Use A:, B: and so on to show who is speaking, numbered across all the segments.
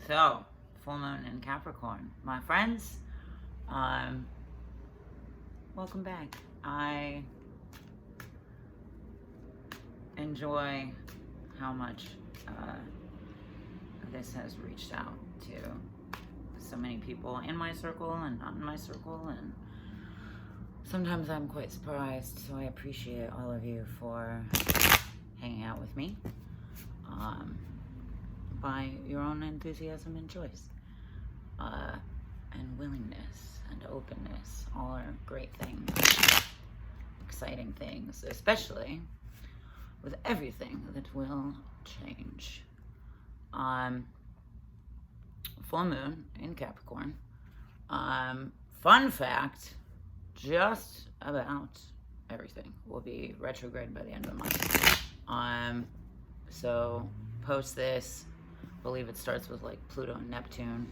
A: So, full moon in Capricorn. My friends, welcome back. I enjoy how much this has reached out to so many people in my circle and not in my circle, and sometimes I'm quite surprised, so I appreciate all of you for hanging out with me by your own enthusiasm and choice, and willingness and openness. All are great things, exciting things, especially with everything that will change. Full moon in Capricorn. Fun fact, just about everything will be retrograde by the end of the month. So post this, I believe it starts with like Pluto and Neptune.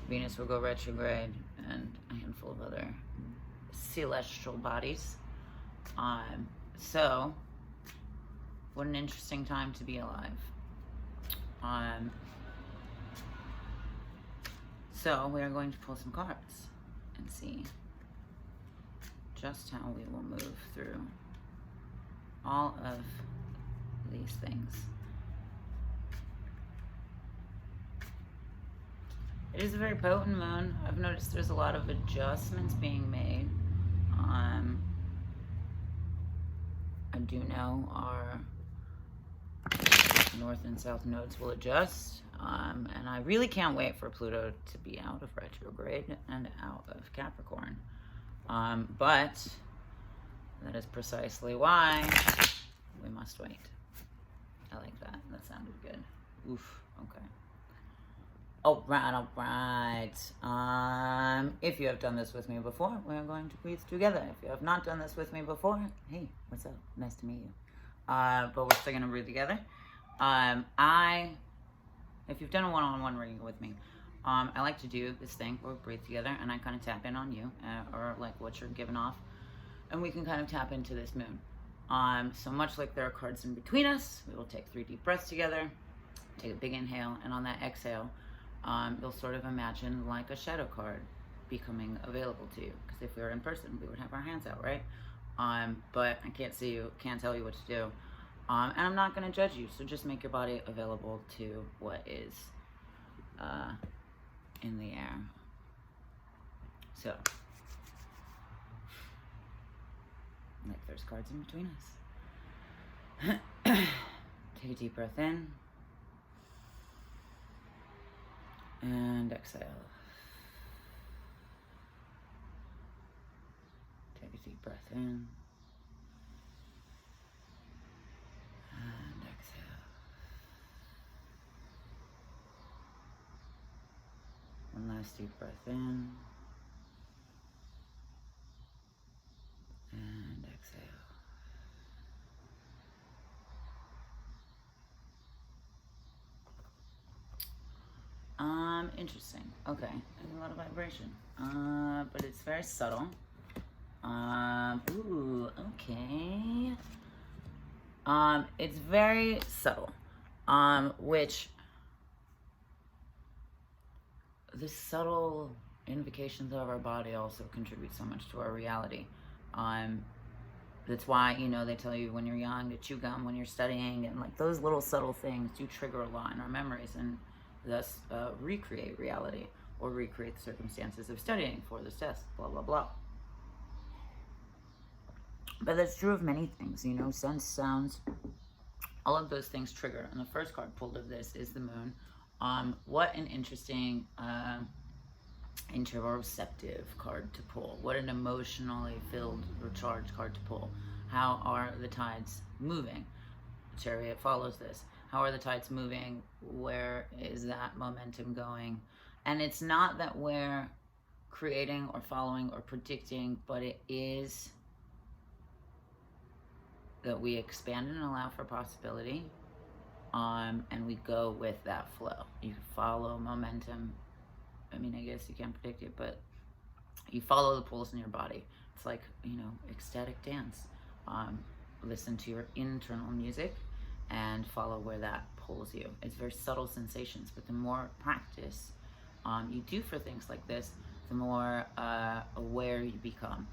A: Venus will go retrograde, and a handful of other celestial bodies. So what an interesting time to be alive. So we are going to pull some cards and see just how we will move through all of these things. It is a very potent moon. I've noticed there's a lot of adjustments being made. I do know our north and south nodes will adjust, and I really can't wait for Pluto to be out of retrograde and out of Capricorn. But that is precisely why we must wait. I like that. That sounded good. Oof. Okay. All right. If you have done this with me before, we are going to breathe together. If you have not done this with me before, hey, what's up? Nice to meet you. But we're still gonna breathe together. If you've done a one-on-one reading with me, I like to do this thing where we breathe together, and I kind of tap in on you, or like what you're giving off, and we can kind of tap into this moon. So much like there are cards in between us, we will take 3 deep breaths together, take a big inhale, and on that exhale, you'll sort of imagine like a shadow card becoming available to you. Because if we were in person, we would have our hands out, right? But I can't see you, can't tell you what to do. And I'm not going to judge you, so just make your body available to what is in the air. So, like there's cards in between us. Take a deep breath in. And exhale. Take a deep breath in. And exhale. One last deep breath in. And exhale. Interesting. Okay, there's a lot of vibration, but it's very subtle. Ooh, okay. It's very subtle, which the subtle invocations of our body also contribute so much to our reality. That's why, you know, they tell you when you're young to chew gum when you're studying, and like those little subtle things do trigger a lot in our memories, and thus recreate reality or recreate the circumstances of studying for this test, blah, blah, blah. But that's true of many things, you know, sense, sounds, all of those things trigger. And the first card pulled of this is the moon. What an interesting interoceptive card to pull. What an emotionally filled, recharged card to pull. How are the tides moving? Chariot follows this. How are the tides moving? Where is that momentum going? And it's not that we're creating or following or predicting, but it is that we expand and allow for possibility, and we go with that flow. You follow momentum. I mean, I guess you can't predict it, but you follow the pulse in your body. It's like, you know, ecstatic dance. Listen to your internal music and follow where that pulls you. It's very subtle sensations, but the more practice you do for things like this, the more aware you become.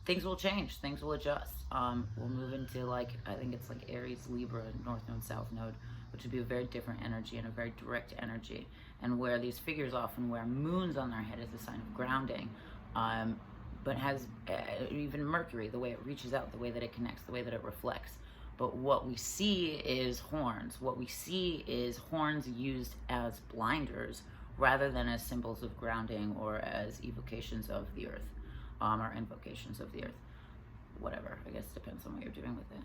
A: Things will change, things will adjust. We'll move into, like, I think it's like Aries, Libra, North Node, South Node, which would be a very different energy and a very direct energy. And where these figures often wear moons on their head as a sign of grounding, but has even Mercury, the way it reaches out, the way that it connects, the way that it reflects. But what we see is horns. What we see is horns used as blinders rather than as symbols of grounding or as evocations of the earth, or invocations of the earth. Whatever, I guess depends on what you're doing with it.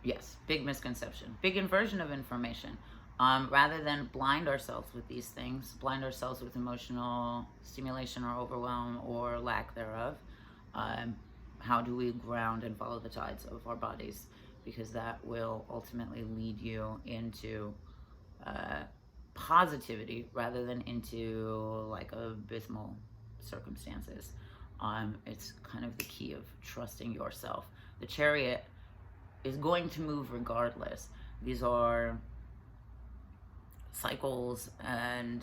A: Yes, big misconception, big inversion of information. Rather than blind ourselves with these things, blind ourselves with emotional stimulation or overwhelm or lack thereof, how do we ground and follow the tides of our bodies? Because that will ultimately lead you into positivity rather than into like abysmal circumstances. It's kind of the key of trusting yourself. The Chariot is going to move regardless. These are cycles and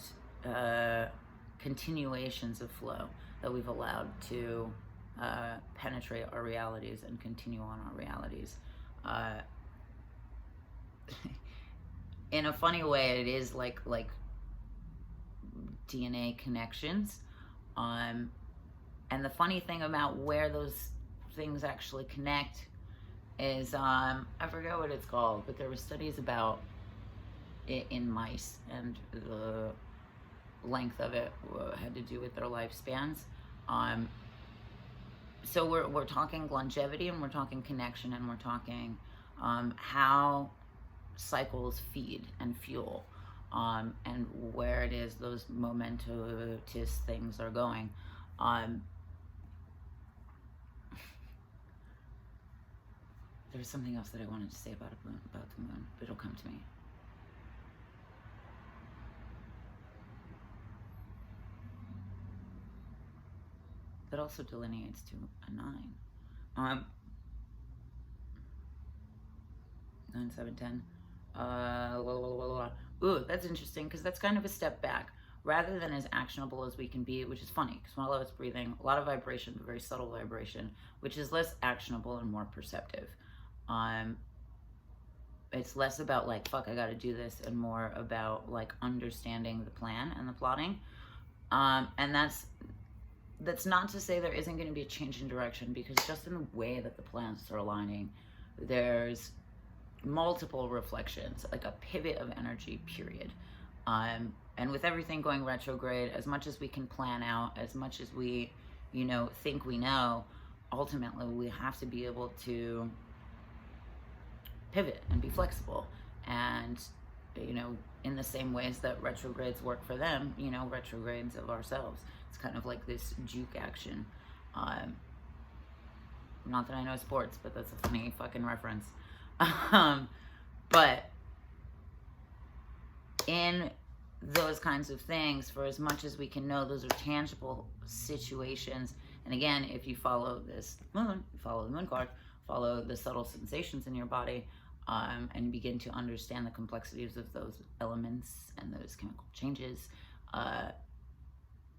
A: continuations of flow that we've allowed to penetrate our realities and continue on our realities. In a funny way, it is like DNA connections. And the funny thing about where those things actually connect is, I forget what it's called, but there were studies about it in mice, and the length of it had to do with their lifespans. So we're talking longevity, and we're talking connection, and we're talking how cycles feed and fuel, and where it is those momentous things are going. There's something else that I wanted to say about the moon, but it'll come to me. That also delineates to a 9. 9, 7, 10. Ooh, that's interesting, because that's kind of a step back. Rather than as actionable as we can be, which is funny, because when I was breathing, a lot of vibration, but very subtle vibration, which is less actionable and more perceptive. It's less about like, fuck, I gotta do this, and more about like understanding the plan and the plotting. And that's not to say there isn't going to be a change in direction, because just in the way that the planets are aligning, there's multiple reflections, like a pivot of energy, period. And with everything going retrograde, as much as we can plan out, as much as we, think we know, ultimately we have to be able to pivot and be flexible. And, in the same ways that retrogrades work for them, retrogrades of ourselves. It's kind of like this juke action. Not that I know sports, but that's a funny fucking reference. But in those kinds of things, for as much as we can know, those are tangible situations. And again, if you follow this moon, follow the moon card, follow the subtle sensations in your body, and begin to understand the complexities of those elements and those chemical changes,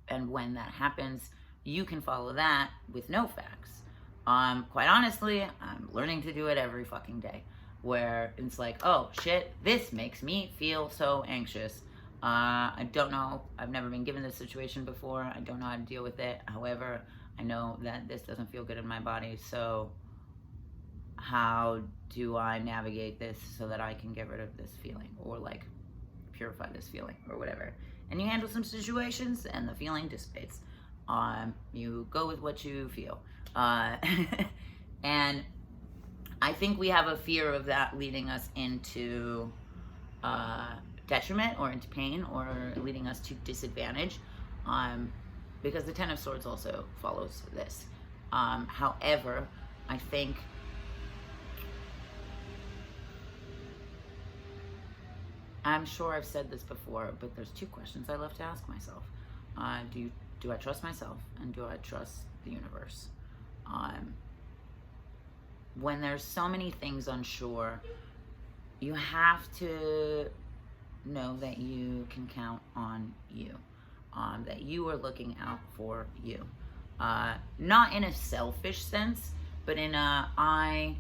A: and when that happens, you can follow that with no facts. Quite honestly, I'm learning to do it every fucking day, where it's like, oh shit, this makes me feel so anxious. I don't know, I've never been given this situation before, I don't know how to deal with it. However, I know that this doesn't feel good in my body, so how do I navigate this so that I can get rid of this feeling, or like purify this feeling, or whatever. And you handle some situations and the feeling dissipates. You go with what you feel. And I think we have a fear of that leading us into detriment, or into pain, or leading us to disadvantage, because the Ten of Swords also follows this. However, I think I'm sure I've said this before, but there's two questions I love to ask myself. Do I trust myself, and do I trust the universe? when there's so many things unsure, you have to know that you can count on you, that you are looking out for you. Not in a selfish sense, but in a, I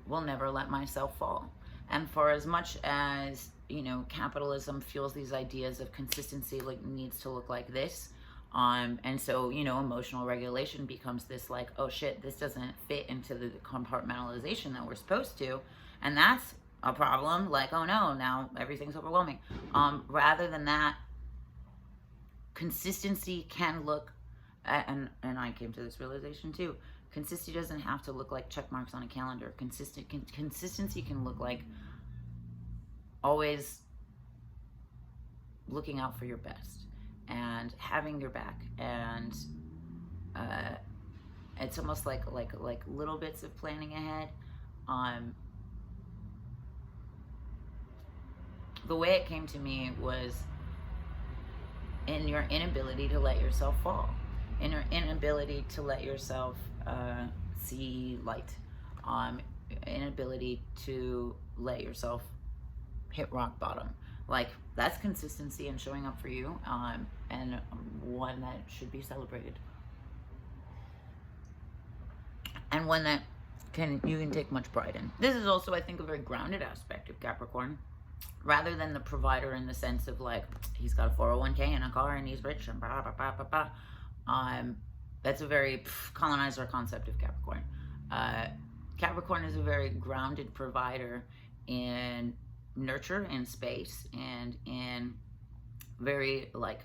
A: will never let myself fall. And for as much as, you know, capitalism fuels these ideas of consistency, like needs to look like this, and so, you know, emotional regulation becomes this like, oh shit, this doesn't fit into the compartmentalization that we're supposed to, and that's a problem. Like, oh no, now everything's overwhelming. Rather than that, consistency can look, and I came to this realization too, consistency doesn't have to look like check marks on a calendar. Consistency can look like always looking out for your best and having your back, and it's almost like little bits of planning ahead. The way it came to me was in your inability to let yourself fall, in your inability to let yourself see light, inability to let yourself hit rock bottom. Like, that's consistency and showing up for you, and one that should be celebrated, and one that you can take much pride in. This is also, I think, a very grounded aspect of Capricorn, rather than the provider in the sense of like, he's got a 401k and a car and he's rich and blah, blah, blah, blah, blah. That's a very colonizer concept of Capricorn. Capricorn is a very grounded provider in nurture and space, and in very like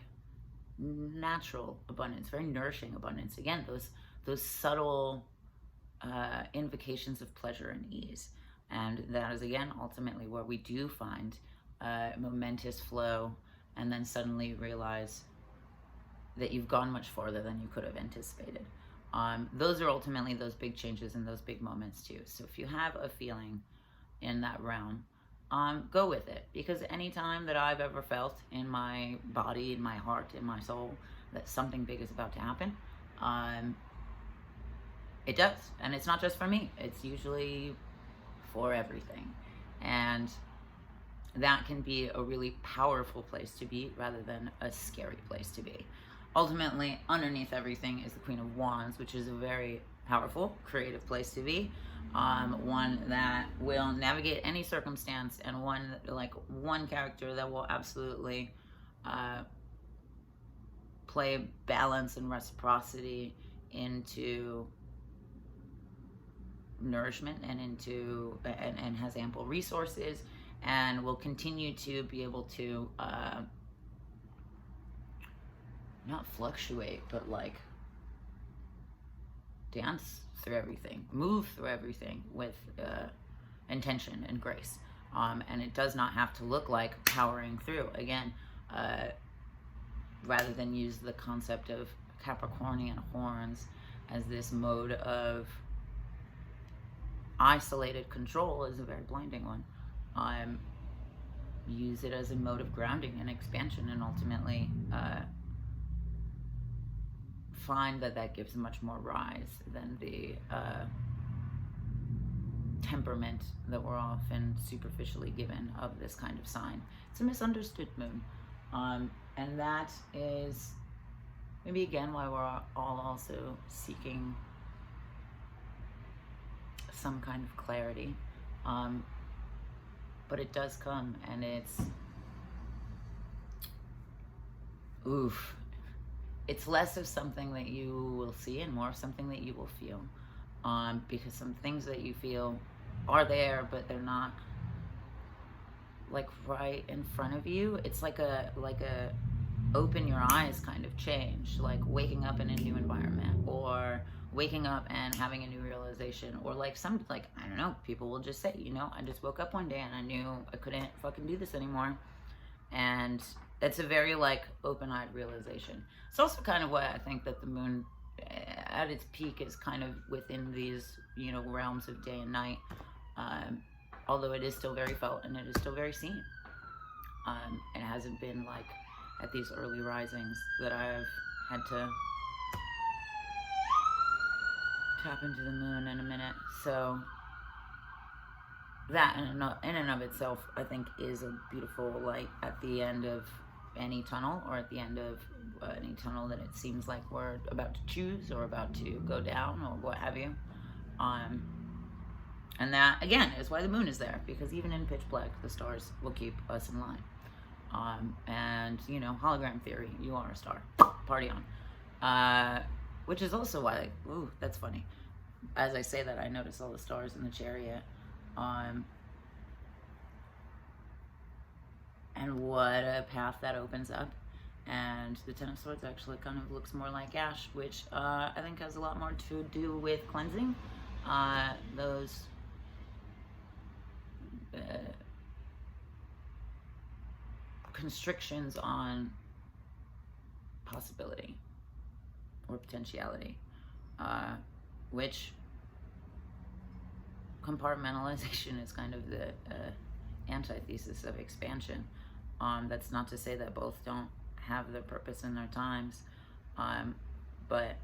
A: natural abundance, very nourishing abundance. Again, those subtle invocations of pleasure and ease. And that is, again, ultimately where we do find momentous flow, and then suddenly realize that you've gone much farther than you could have anticipated. Those are ultimately those big changes and those big moments too. So if you have a feeling in that realm, go with it. Because any time that I've ever felt in my body, in my heart, in my soul, that something big is about to happen, it does. And it's not just for me. It's usually for everything. And that can be a really powerful place to be, rather than a scary place to be. Ultimately, underneath everything is the Queen of Wands, which is a very powerful, creative place to be. One that will navigate any circumstance, and one character that will absolutely play balance and reciprocity into nourishment, and into and has ample resources, and will continue to be able to not fluctuate, but like dance through everything, move through everything with intention and grace. And it does not have to look like powering through. Again, rather than use the concept of Capricornian horns as this mode of isolated control, is a very blinding one. Use it as a mode of grounding and expansion, and ultimately find that gives much more rise than the temperament that we're often superficially given of this kind of sign. It's a misunderstood moon, and that is maybe again why we're all also seeking some kind of clarity, but it does come, and it's oof. It's less of something that you will see and more of something that you will feel, because some things that you feel are there, but they're not like right in front of you. It's like a open your eyes kind of change, like waking up in a new environment, or waking up and having a new realization, or like I don't know, people will just say, you know, I just woke up one day and I knew I couldn't fucking do this anymore. And it's a very like open-eyed realization. It's also kind of why I think that the moon at its peak is kind of within these, you know, realms of day and night, although it is still very felt and it is still very seen. It hasn't been like at these early risings that I've had to tap into the moon in a minute. So that in and of itself, I think, is a beautiful light at the end of any tunnel, or at the end of any tunnel that it seems like we're about to choose or about to go down or what have you. And that, again, is why the moon is there, because even in pitch black, the stars will keep us in line. And, you know, hologram theory, you are a star. Party on. Which is also why, ooh, that's funny. As I say that, I notice all the stars in the chariot. And what a path that opens up. And the Ten of Swords actually kind of looks more like ash, which I think has a lot more to do with cleansing. Those constrictions on possibility or potentiality, which compartmentalization is kind of the antithesis of expansion. That's not to say that both don't have their purpose in their times, but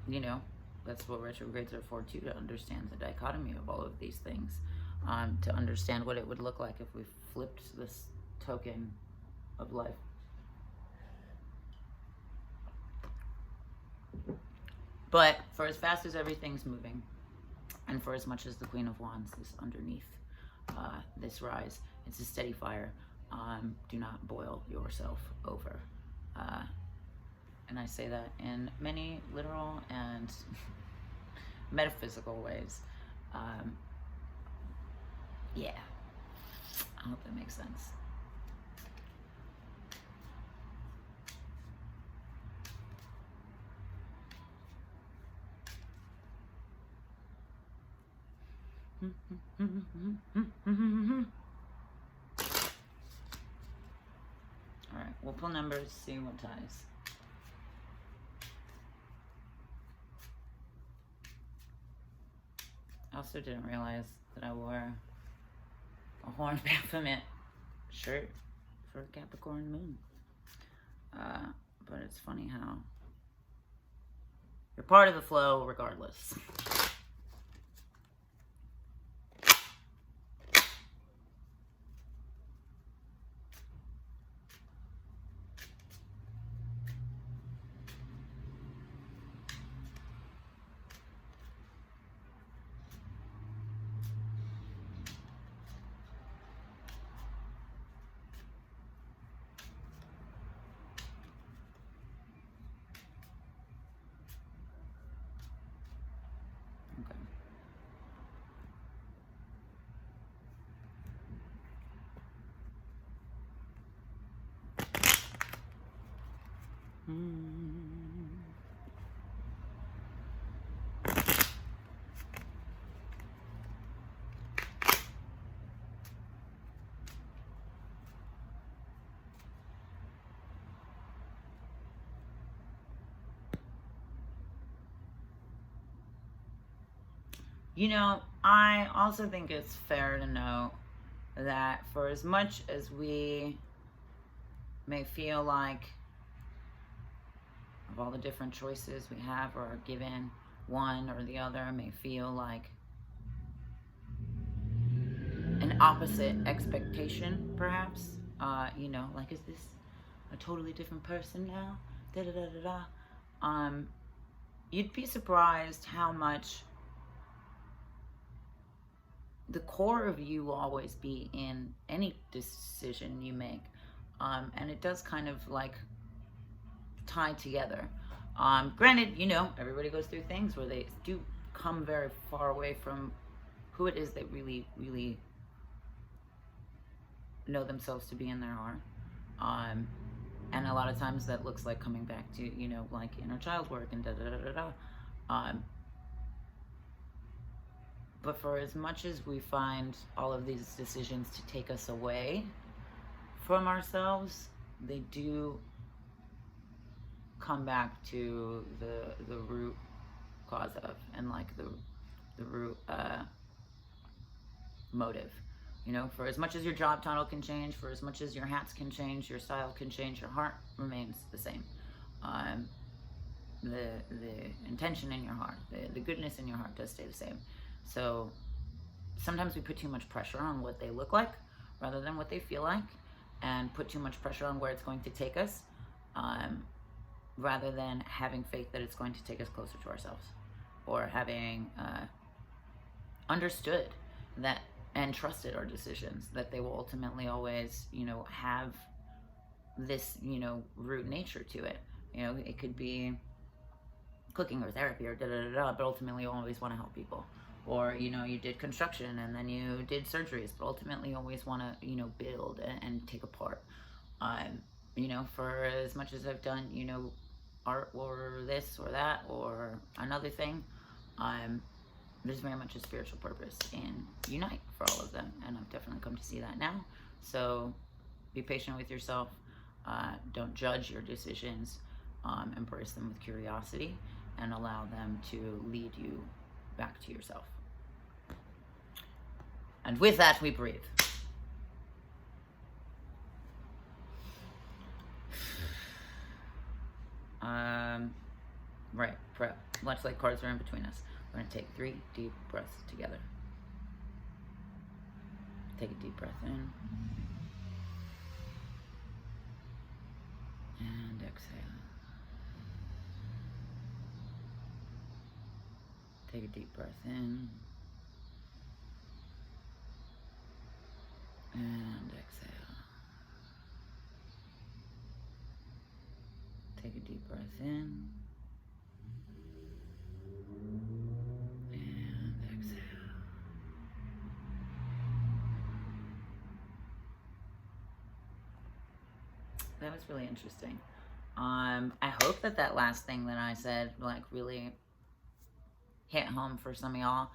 A: you know, that's what retrogrades are for too, to understand the dichotomy of all of these things, to understand what it would look like if we flipped this token of life. But for as fast as everything's moving, and for as much as the Queen of Wands is underneath this rise, it's a steady fire. Do not boil yourself over. And I say that in many literal and metaphysical ways. Yeah, I hope that makes sense. All right, we'll pull numbers, see what ties. I also didn't realize that I wore a horn Baphomet shirt for Capricorn Moon. But it's funny how you're part of the flow regardless. You know, I also think it's fair to note that for as much as we may feel like, of all the different choices we have or are given, one or the other may feel like an opposite expectation, perhaps. You know, like, is this a totally different person now? Da da da da da. You'd be surprised how much the core of you will always be in any decision you make. And it does kind of like tie together. Granted, you know, everybody goes through things where they do come very far away from who it is they really, really know themselves to be in their heart. And a lot of times that looks like coming back to, you know, like inner child work and da da da da da. But for as much as we find all of these decisions to take us away from ourselves, they do come back to the root cause of, and like the root motive. You know, for as much as your job title can change, for as much as your hats can change, your style can change, your heart remains the same. the intention in your heart, the goodness in your heart does stay the same. So sometimes we put too much pressure on what they look like rather than what they feel like, and put too much pressure on where it's going to take us, rather than having faith that it's going to take us closer to ourselves, or having understood that and trusted our decisions, that they will ultimately always, have this, root nature to it. It could be cooking or therapy or da-da-da-da, but ultimately you always want to help people. Or, you did construction and then you did surgeries, but ultimately you always want to, build and take apart. For as much as I've done, art or this or that or another thing, there's very much a spiritual purpose in unite for all of them. And I've definitely come to see that now. So be patient with yourself. Don't judge your decisions. Embrace them with curiosity and allow them to lead you back to yourself. And with that, we breathe. Right, prep. Much like cards are in between us. We're going to take 3 deep breaths together. Take a deep breath in. And exhale. Take a deep breath in. And exhale. Take a deep breath in. And exhale. That was really interesting. I hope that last thing that I said, really hit home for some of y'all.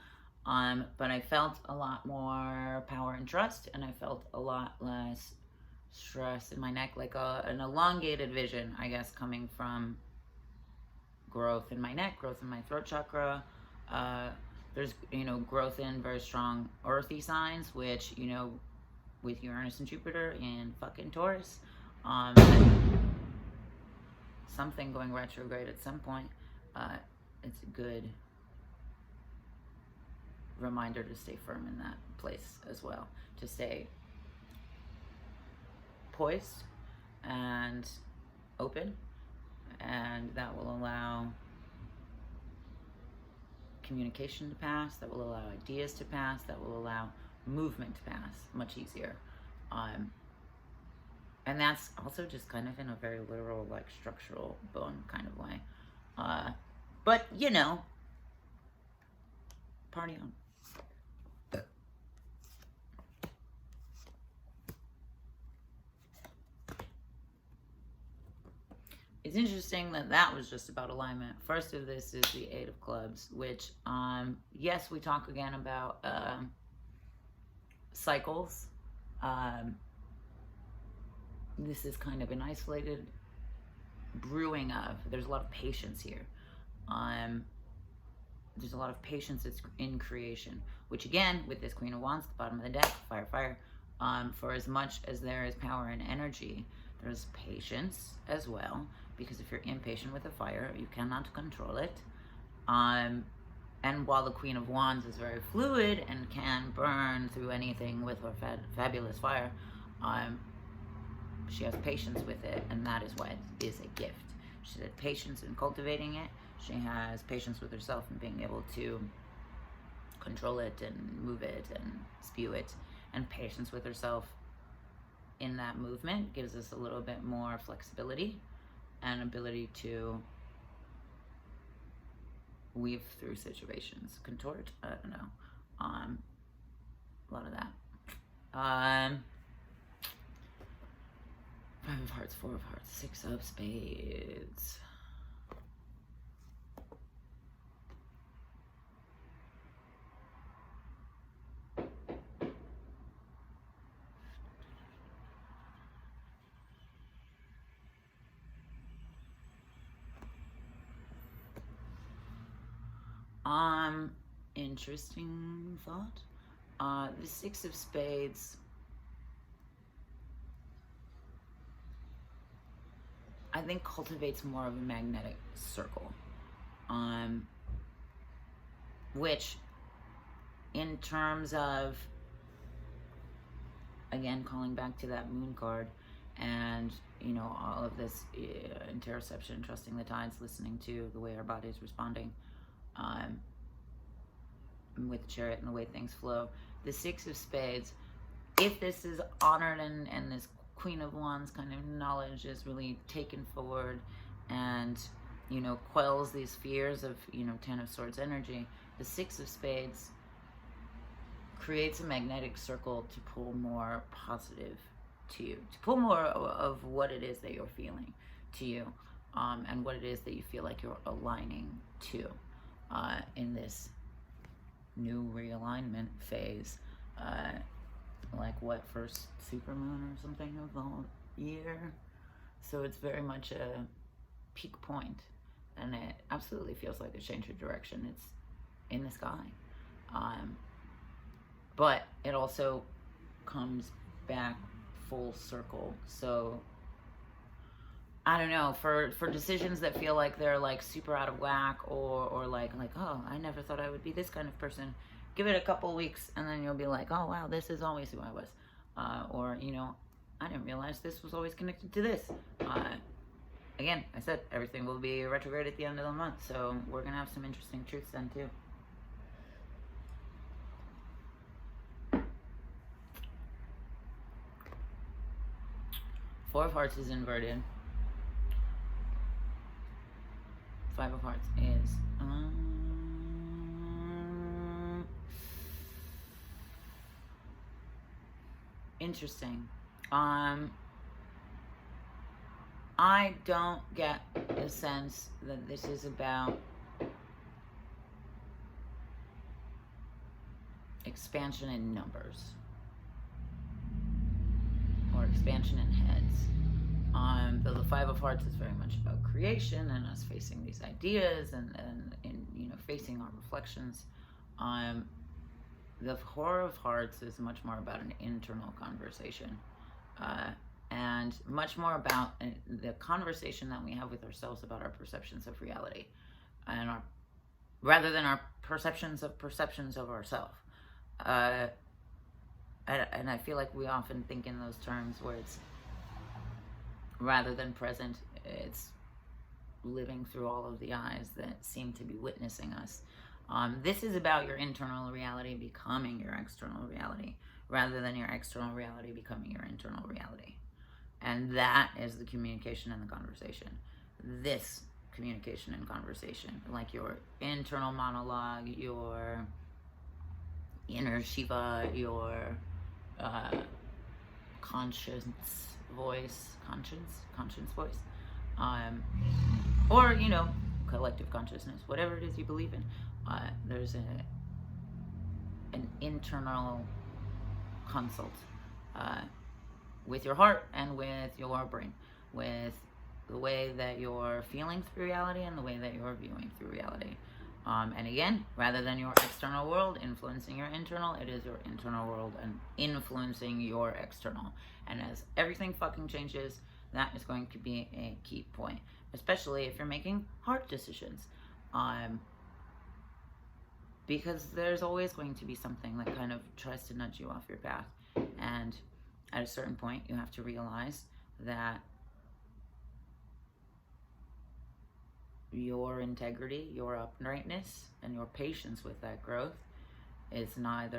A: But I felt a lot more power and trust, and I felt a lot less stress in my neck, like an elongated vision, I guess, coming from growth in my neck, growth in my throat chakra. There's, growth in very strong earthy signs, which, with Uranus and Jupiter in fucking Taurus, something going retrograde at some point, it's a good reminder to stay firm in that place as well, to stay poised and open, and that will allow communication to pass, that will allow ideas to pass, that will allow movement to pass much easier. And that's also just kind of in a very literal, structural bone kind of way. But, party on. It's interesting that was just about alignment. First of this is the 8 of clubs, which, yes, we talk again about cycles. This is kind of an isolated brewing of. There's a lot of patience here. There's a lot of patience in creation, which again, with this Queen of Wands, the bottom of the deck, fire, fire. For as much as there is power and energy, there's patience as well, because if you're impatient with a fire, you cannot control it. And while the Queen of Wands is very fluid and can burn through anything with her fabulous fire, she has patience with it, and that is why it is a gift. She had patience in cultivating it. She has patience with herself and being able to control it and move it and spew it. And patience with herself in that movement gives us a little bit more flexibility and ability to weave through situations. Contort? I don't know. A lot of that. 5 of hearts, 4 of hearts, 6 of spades. Interesting thought. The 6 of spades, I think, cultivates more of a magnetic circle. Which, in terms of, again, calling back to that moon card, and, you know, all of this interoception, trusting the tides, listening to the way our body is responding, with the Chariot and the way things flow. The Six of Spades, if this is honored and this Queen of Wands kind of knowledge is really taken forward and, you know, quells these fears of, you know, Ten of Swords energy, the Six of Spades creates a magnetic circle to pull more positive to you, to pull more of what it is that you're feeling to you, and what it is that you feel like you're aligning to in this new realignment phase. Like what, first supermoon or something of the whole year? So it's very much a peak point, and it absolutely feels like a change of direction. It's in the sky. But it also comes back full circle. So I don't know, for decisions that feel like they're like super out of whack, or like, oh, I never thought I would be this kind of person, give it a couple weeks and then you'll be like, oh wow, this is always who I was. Or, you know, I didn't realize this was always connected to this. Again, I said everything will be retrograde at the end of the month, so we're gonna have some interesting truths then too. Four of Hearts is inverted. Five of Hearts is interesting. I don't get the sense that this is about expansion in numbers or expansion in heads. Though the Five of Hearts is very much about creation and us facing these ideas and you know, facing our reflections. The Four of Hearts is much more about an internal conversation, and much more about the conversation that we have with ourselves about our perceptions of reality, and rather than our perceptions of ourselves. And I feel like we often think in those terms where it's rather than present, it's living through all of the eyes that seem to be witnessing us. This is about your internal reality becoming your external reality, rather than your external reality becoming your internal reality. And that is the communication and the conversation. This communication and conversation, like your internal monologue, your inner Shiva, your conscience voice, or, you know, collective consciousness, whatever it is you believe in. There's an internal consult with your heart and with your brain, with the way that you're feeling through reality and the way that you're viewing through reality. And again, rather than your external world influencing your internal, it is your internal world and influencing your external. And as everything fucking changes, that is going to be a key point, especially if you're making hard decisions. Because there's always going to be something that kind of tries to nudge you off your path. And at a certain point, you have to realize that your integrity, your uprightness, and your patience with that growth is not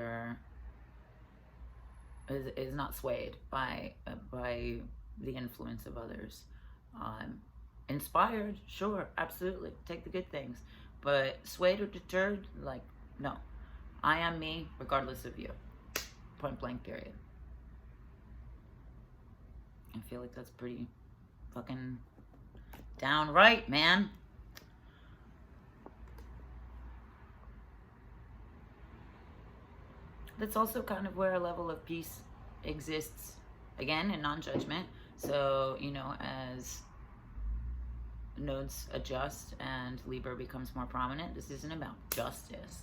A: swayed by the influence of others. Inspired, sure, absolutely, take the good things, but swayed or deterred, like, no. I am me regardless of you. Point blank, period. I feel like that's pretty fucking downright, man. That's also kind of where a level of peace exists, again, in non-judgment. So, you know, as nodes adjust and Libra becomes more prominent, this isn't about justice.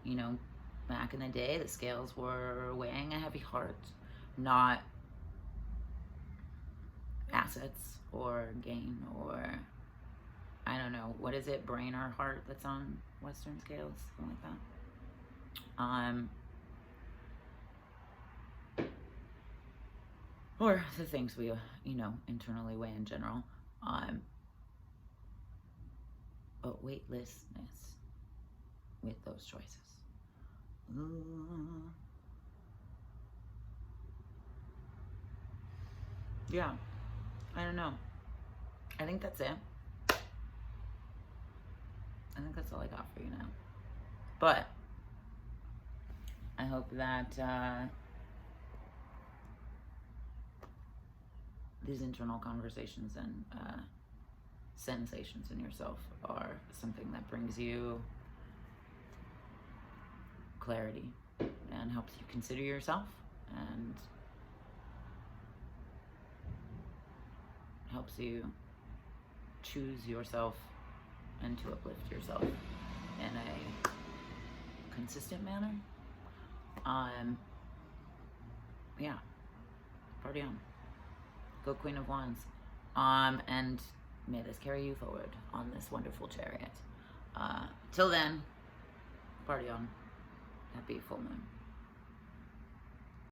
A: You know, back in the day, the scales were weighing a heavy heart, not assets or gain or I don't know, what is it, brain or heart that's on Western scales, something like that. Or the things we, you know, internally weigh in general. But weightlessness with those choices. Yeah, I don't know. I think that's it. I think that's all I got for you now. But I hope that these internal conversations and sensations in yourself are something that brings you clarity and helps you consider yourself and helps you choose yourself and to uplift yourself in a consistent manner. Yeah, party on. Go Queen of Wands. And may this carry you forward on this wonderful chariot. Till then, party on. Happy full moon.